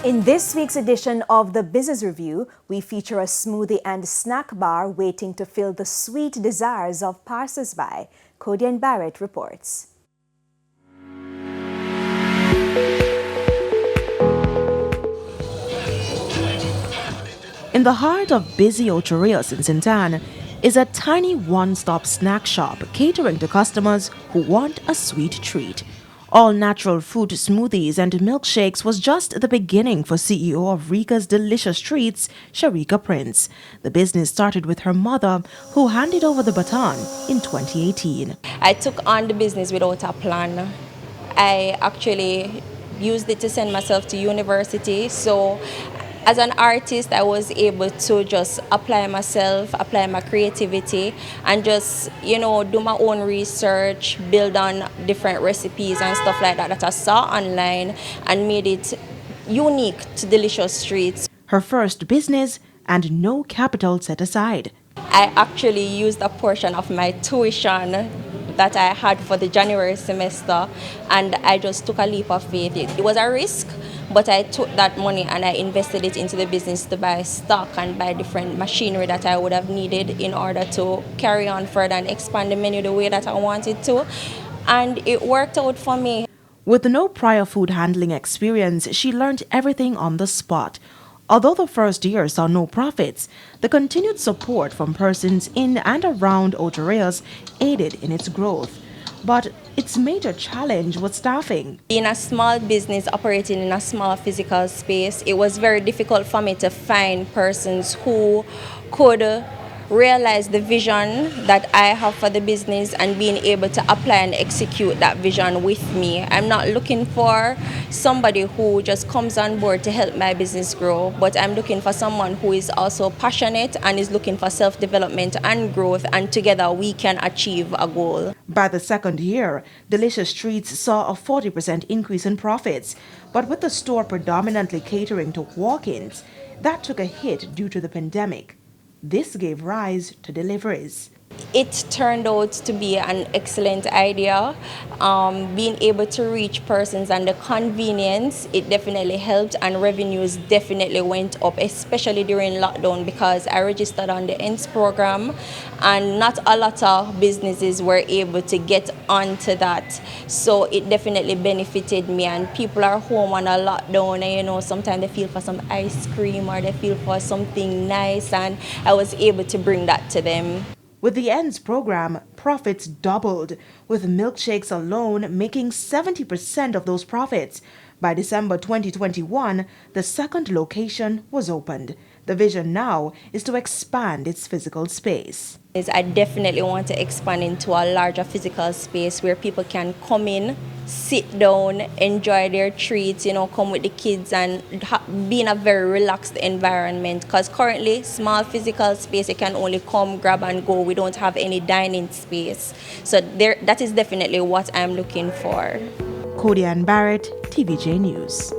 In this week's edition of the Business Review, we feature a smoothie and snack bar waiting to fill the sweet desires of passers-by. Cody and Barrett reports. In the heart of busy Ocherias in Sintan is a tiny one-stop snack shop catering to customers who want a sweet treat. All-natural fruit smoothies and milkshakes was just the beginning for CEO of Rika's Delishus Treats, Rika Prince. The business started with her mother, who handed over the baton in 2018. I took on the business without a plan. I actually used it to send myself to university. So as an artist, I was able to just apply myself, apply my creativity, and just, do my own research, build on different recipes and stuff like that I saw online and made it unique to Delishus Treats. Her first business and no capital set aside. I actually used a portion of my tuition that I had for the January semester, and I just took a leap of faith. It was a risk, but I took that money and I invested it into the business to buy stock and buy different machinery that I would have needed in order to carry on further and expand the menu the way that I wanted to. And it worked out for me. With no prior food handling experience, she learned everything on the spot. Although the first year saw no profits, the continued support from persons in and around Ocherias aided in its growth. But its major challenge was staffing. In a small business operating in a small physical space, it was very difficult for me to find persons who could realize the vision that I have for the business and being able to apply and execute that vision with me. I'm not looking for somebody who just comes on board to help my business grow, but I'm looking for someone who is also passionate and is looking for self-development and growth, and together we can achieve a goal. By the second year, Delishus Treats saw a 40% increase in profits, but with the store predominantly catering to walk-ins, that took a hit due to the pandemic. This gave rise to deliveries. It turned out to be an excellent idea. Being able to reach persons and the convenience, it definitely helped, and revenues definitely went up, especially during lockdown, because I registered on the ENS program and not a lot of businesses were able to get onto that. So it definitely benefited me, and people are home on a lockdown and sometimes they feel for some ice cream or they feel for something nice, and I was able to bring that to them. With the ENS program, profits doubled, with milkshakes alone making 70% of those profits. By December 2021, the second location was opened. The vision now is to expand its physical space. I definitely want to expand into a larger physical space where people can come in, sit down, enjoy their treats, come with the kids and be in a very relaxed environment. Because currently, small physical space, you can only come, grab and go. We don't have any dining space. So that is definitely what I'm looking for. Cody and Barrett, TVJ News.